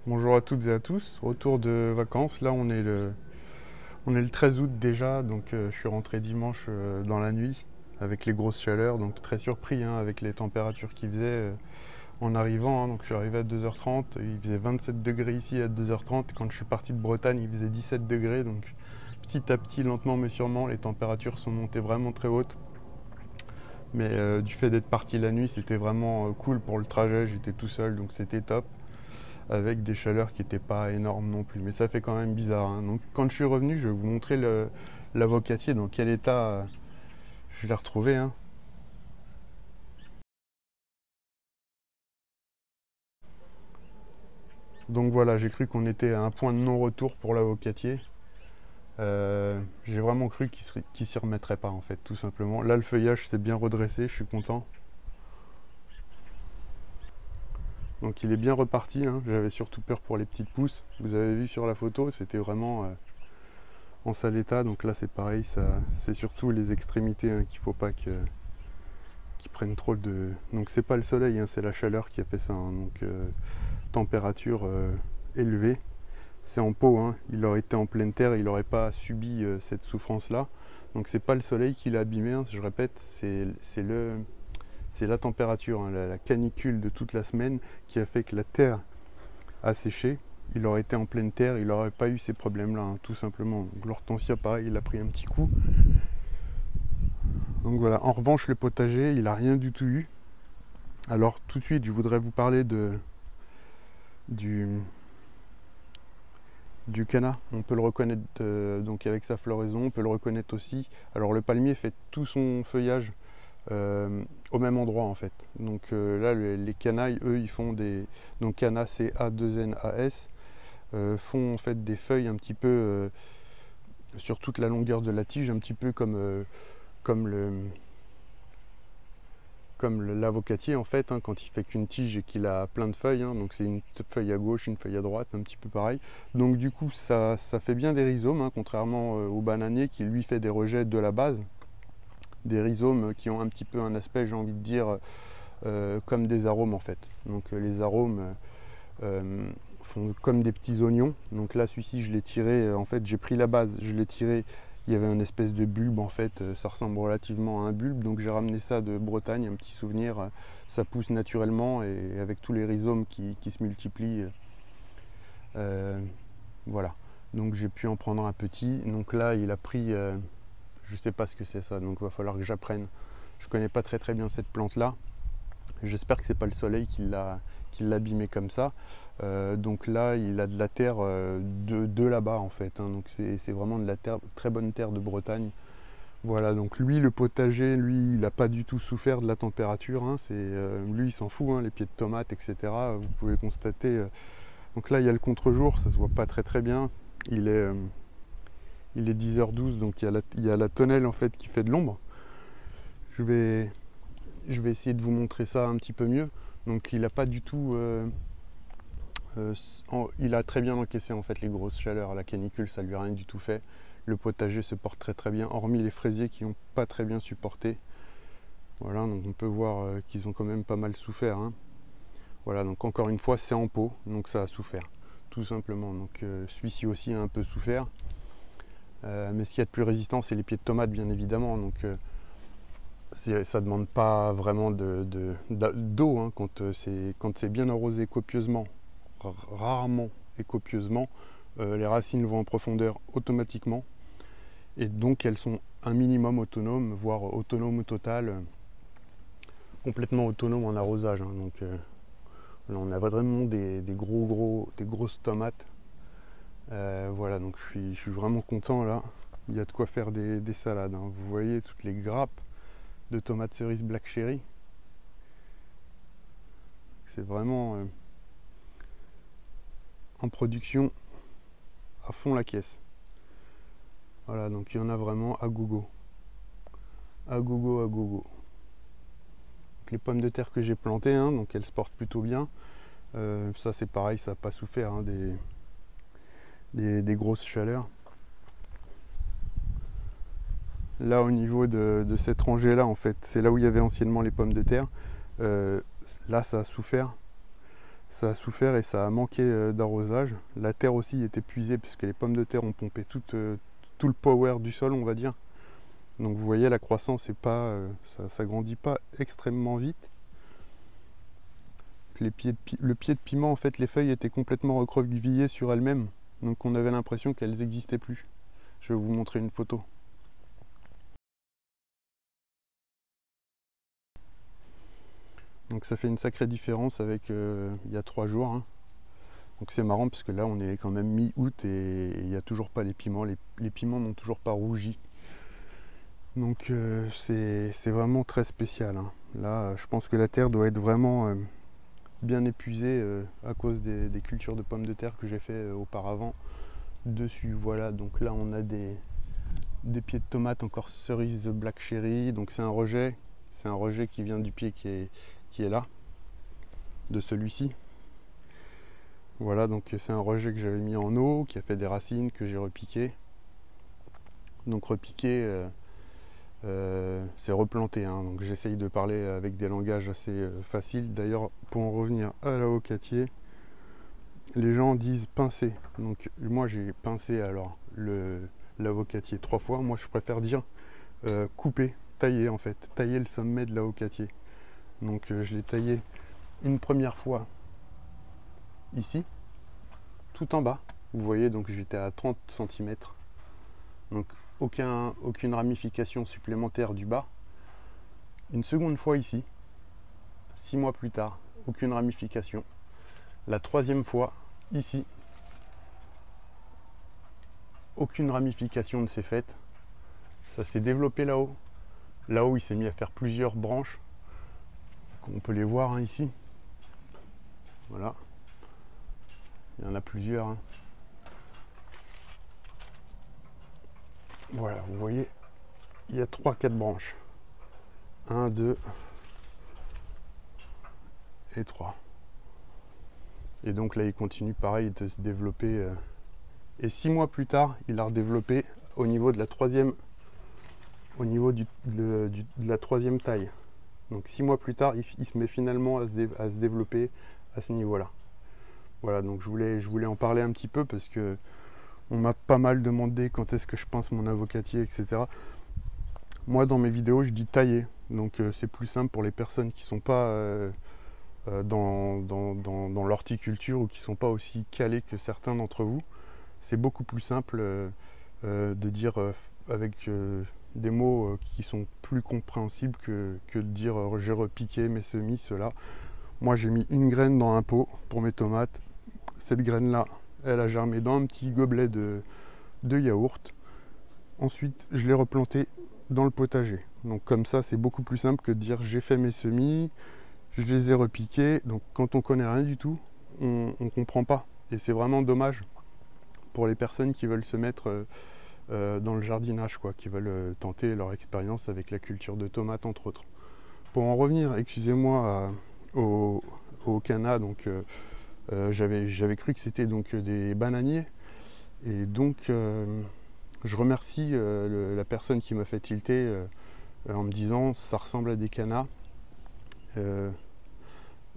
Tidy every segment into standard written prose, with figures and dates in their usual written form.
Bonjour à toutes et à tous, retour de vacances. Là on est le 13 août déjà, donc je suis rentré dimanche dans la nuit avec les grosses chaleurs, donc très surpris hein, avec les températures qu'il faisait en arrivant. Hein. Donc je suis arrivé à 2h30, il faisait 27 degrés ici à 2h30. Quand je suis parti de Bretagne, il faisait 17 degrés, donc petit à petit, lentement mais sûrement, les températures sont montées vraiment très hautes. Mais du fait d'être parti la nuit, c'était vraiment cool pour le trajet, j'étais tout seul, donc c'était top avec des chaleurs qui n'étaient pas énormes non plus. Mais ça fait quand même bizarre. Hein. Donc quand je suis revenu, je vais vous montrer l'avocatier, dans quel état je l'ai retrouvé. Hein. Donc voilà, j'ai cru qu'on était à un point de non-retour pour l'avocatier. J'ai vraiment cru qu'il s'y remettrait pas en fait, tout simplement. Là, le feuillage s'est bien redressé, je suis content. Donc il est bien reparti. Hein. J'avais surtout peur pour les petites pousses. Vous avez vu sur la photo, c'était vraiment en sale état. Donc là, c'est pareil. C'est surtout les extrémités hein, qu'il faut pas qui prennent trop de. Donc c'est pas le soleil, hein, c'est la chaleur qui a fait ça. Hein. Donc température élevée. C'est en pot, hein. Il aurait été en pleine terre, il n'aurait pas subi cette souffrance-là. Donc c'est pas le soleil qui l'a abîmé, hein, je répète, c'est la température, hein, la canicule de toute la semaine qui a fait que la terre a séché. Il aurait été en pleine terre, il n'aurait pas eu ces problèmes-là, hein, tout simplement. Donc l'hortensia, pareil, il a pris un petit coup. Donc voilà, en revanche, le potager, il n'a rien du tout eu. Alors tout de suite, je voudrais vous parler du, du canna. On peut le reconnaître donc avec sa floraison, on peut le reconnaître aussi. Alors le palmier fait tout son feuillage au même endroit en fait. Donc là, les canailles, eux, ils font des. Donc canna, c'est A2NAS, font en fait des feuilles un petit peu sur toute la longueur de la tige, un petit peu comme le l'avocatier en fait, hein, quand il fait qu'une tige et qu'il a plein de feuilles, hein, donc c'est une feuille à gauche, une feuille à droite, un petit peu pareil. Donc du coup ça fait bien des rhizomes, hein, contrairement au bananier qui lui fait des rejets de la base. Des rhizomes qui ont un petit peu un aspect, j'ai envie de dire, comme des arômes en fait. Donc les arômes font comme des petits oignons. Donc là celui-ci je l'ai tiré, en fait j'ai pris la base, je l'ai tiré. Il y avait une espèce de bulbe en fait, ça ressemble relativement à un bulbe, donc j'ai ramené ça de Bretagne, un petit souvenir, ça pousse naturellement et avec tous les rhizomes qui se multiplient, euh, voilà. Donc j'ai pu en prendre un petit, donc là il a pris, je sais pas ce que c'est ça, donc il va falloir que j'apprenne. Je connais pas très très bien cette plante là, j'espère que c'est pas le soleil qui l'a abîmé comme ça. Donc là, il a de la terre de là-bas en fait. Hein. Donc c'est vraiment de la terre, très bonne terre de Bretagne. Voilà, donc lui, le potager, lui, il n'a pas du tout souffert de la température. Hein. Lui, il s'en fout, hein, les pieds de tomates, etc. Vous pouvez constater. Donc là, il y a le contre-jour, ça se voit pas très très bien. Il est, euh, il est 10h12, donc il y a la tonnelle en fait qui fait de l'ombre. Je vais, je vais essayer de vous montrer ça un petit peu mieux. Donc il n'a pas du tout il a très bien encaissé en fait les grosses chaleurs, la canicule ça lui a rien du tout fait. Le potager se porte très très bien, hormis les fraisiers qui n'ont pas très bien supporté. Voilà, donc on peut voir qu'ils ont quand même pas mal souffert. Hein. Voilà, donc encore une fois c'est en pot, donc ça a souffert, tout simplement. Donc celui-ci aussi a un peu souffert. Mais ce qu'il y a de plus résistant c'est les pieds de tomate bien évidemment. Donc ça ne demande pas vraiment d'eau hein, quand c'est bien arrosé copieusement, rarement et copieusement, les racines vont en profondeur automatiquement et donc elles sont un minimum autonomes, voire autonomes au total, complètement autonomes en arrosage. Hein. Donc là on a vraiment des grosses tomates. Voilà, donc je suis vraiment content là. Il y a de quoi faire des salades. Hein. Vous voyez toutes les grappes de tomates cerises black cherry. C'est vraiment en production à fond la caisse. Voilà, donc il y en a vraiment à gogo. À gogo, à gogo. Donc, les pommes de terre que j'ai plantées, hein, donc elles se portent plutôt bien. Ça c'est pareil, ça n'a pas souffert hein, des grosses chaleurs. Là au niveau de cette rangée là en fait, c'est là où il y avait anciennement les pommes de terre. Là ça a souffert. ça a souffert et ça a manqué d'arrosage. La terre aussi est épuisée puisque les pommes de terre ont pompé tout le power du sol, on va dire. Donc vous voyez, la croissance est pas, ça grandit pas extrêmement vite. Le pied de piment, en fait, les feuilles étaient complètement recroquevillées sur elles-mêmes. Donc on avait l'impression qu'elles n'existaient plus. Je vais vous montrer une photo. Donc ça fait une sacrée différence avec il y a 3 jours. Hein. Donc c'est marrant parce que là on est quand même mi-août et il n'y a toujours pas les piments. Les piments n'ont toujours pas rougi. Donc c'est vraiment très spécial. Hein. Là je pense que la terre doit être vraiment bien épuisée à cause des cultures de pommes de terre que j'ai fait auparavant dessus. Voilà, donc là on a des pieds de tomates encore cerise black cherry. Donc c'est un rejet qui vient du pied qui est là, de celui-ci. Voilà, donc c'est un rejet que j'avais mis en eau, qui a fait des racines, que j'ai repiqué. Donc repiqué, c'est replanté, hein. Donc j'essaye de parler avec des langages assez faciles. D'ailleurs, pour en revenir à l'avocatier, les gens disent pincer. Donc moi j'ai pincé alors l'avocatier 3 fois. Moi je préfère dire couper, tailler en fait, tailler le sommet de l'avocatier. Donc je l'ai taillé une première fois ici, tout en bas. Vous voyez, donc j'étais à 30 cm. Donc aucune ramification supplémentaire du bas. Une seconde fois ici, 6 mois plus tard, aucune ramification. La troisième fois ici, aucune ramification ne s'est faite. Ça s'est développé là-haut. Là-haut, il s'est mis à faire plusieurs branches. On peut les voir hein, ici. Voilà. Il y en a plusieurs. Hein. Voilà, vous voyez, il y a 3-4 branches. 1, 2 et 3. Et donc là, il continue pareil de se développer. Et 6 mois plus tard, il a redéveloppé au niveau de la troisième, de la troisième taille. Donc 6 mois plus tard, il se met finalement à se développer à ce niveau-là. Voilà, donc je voulais en parler un petit peu parce que on m'a pas mal demandé quand est-ce que je pince mon avocatier, etc. Moi, dans mes vidéos, je dis tailler. Donc c'est plus simple pour les personnes qui ne sont pas dans l'horticulture ou qui ne sont pas aussi calés que certains d'entre vous. C'est beaucoup plus simple de dire avec des mots qui sont plus compréhensibles que de dire j'ai repiqué mes semis, cela. Moi j'ai mis une graine dans un pot pour mes tomates. Cette graine là, elle a germé dans un petit gobelet de yaourt. Ensuite je l'ai replantée dans le potager. Donc comme ça c'est beaucoup plus simple que de dire j'ai fait mes semis, je les ai repiqués. Donc quand on connaît rien du tout, on comprend pas. Et c'est vraiment dommage pour les personnes qui veulent se mettre dans le jardinage, quoi, qui veulent tenter leur expérience avec la culture de tomates entre autres. Pour en revenir, excusez-moi, au canna, donc j'avais cru que c'était donc des bananiers, et donc je remercie la personne qui m'a fait tilter en me disant ça ressemble à des cannas.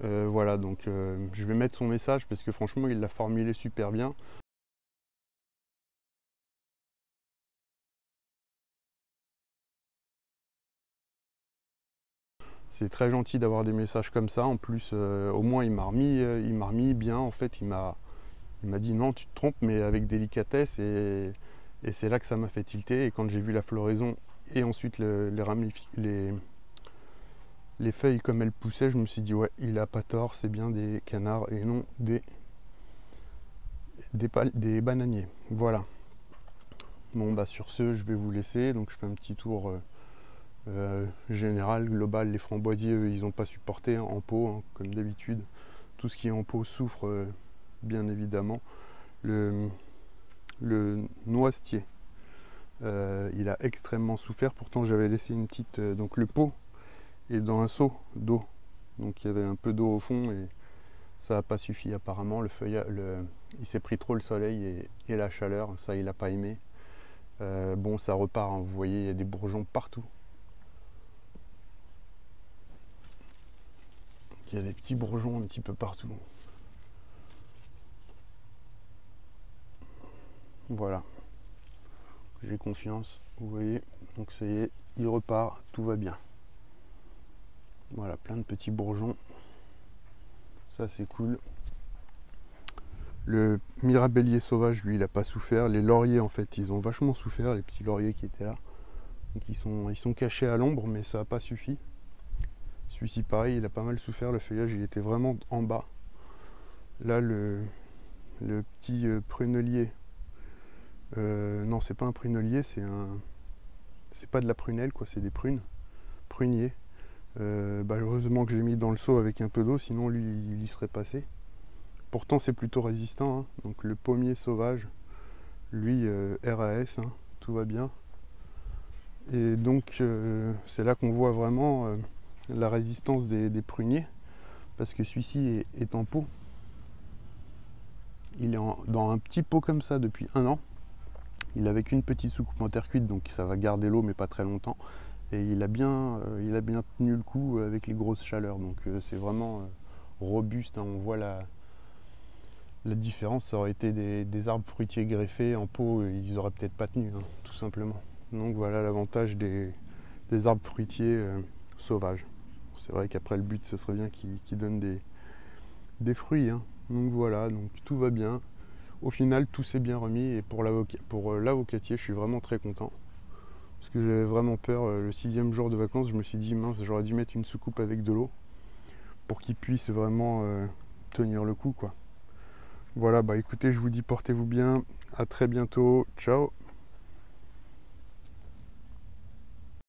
Voilà, donc je vais mettre son message parce que franchement il l'a formulé super bien. C'est très gentil d'avoir des messages comme ça. En plus, au moins il m'a remis bien. En fait, il m'a dit non, tu te trompes, mais avec délicatesse. Et c'est là que ça m'a fait tilter. Et quand j'ai vu la floraison et ensuite les feuilles comme elles poussaient, je me suis dit ouais, il a pas tort, c'est bien des canards et non des bananiers. Voilà. Bon bah sur ce, je vais vous laisser. Donc je fais un petit tour. Général, global, les framboisiers, eux, ils n'ont pas supporté hein, en pot, hein, comme d'habitude. Tout ce qui est en pot souffre, bien évidemment. Le noisetier, il a extrêmement souffert. Pourtant, j'avais laissé une petite. Donc, le pot est dans un seau d'eau. Donc, il y avait un peu d'eau au fond et ça n'a pas suffi apparemment. Il s'est pris trop le soleil et la chaleur. Ça, il n'a pas aimé. Bon, ça repart. Hein, vous voyez, il y a des bourgeons partout. Il y a des petits bourgeons un petit peu partout. Voilà, j'ai confiance, vous voyez, donc ça y est, il repart, tout va bien. Voilà, plein de petits bourgeons, ça c'est cool. Le mirabellier sauvage, lui, il n'a pas souffert. Les lauriers, en fait, ils ont vachement souffert, les petits lauriers qui étaient là. Donc ils sont cachés à l'ombre, mais ça n'a pas suffi. Celui-ci, pareil, il a pas mal souffert. Le feuillage, il était vraiment en bas. Là, le petit prunelier, non, c'est pas un prunelier, c'est pas de la prunelle, quoi, c'est des prunes, prunier. Heureusement que j'ai mis dans le seau avec un peu d'eau, sinon lui, il y serait passé. Pourtant, c'est plutôt résistant, hein. Donc le pommier sauvage, lui, RAS, hein, tout va bien. Et donc, c'est là qu'on voit vraiment la résistance des pruniers, parce que celui-ci est en pot. Il est dans un petit pot comme ça depuis 1 an. Il avait qu'une petite soucoupe en terre cuite, donc ça va garder l'eau, mais pas très longtemps. Et il a bien tenu le coup avec les grosses chaleurs. Donc c'est vraiment robuste, hein. On voit la différence. Ça aurait été des arbres fruitiers greffés en pot, ils auraient peut-être pas tenu, hein, tout simplement. Donc voilà l'avantage des arbres fruitiers sauvages. C'est vrai qu'après le but ce serait bien qu'ils donnent des fruits, hein. Donc voilà, donc tout va bien. Au final, tout s'est bien remis, et pour l'avocatier, je suis vraiment très content. Parce que j'avais vraiment peur, le 6e jour de vacances, je me suis dit, mince, j'aurais dû mettre une soucoupe avec de l'eau pour qu'il puisse vraiment tenir le coup, quoi. Voilà, bah écoutez, je vous dis portez-vous bien, à très bientôt, ciao.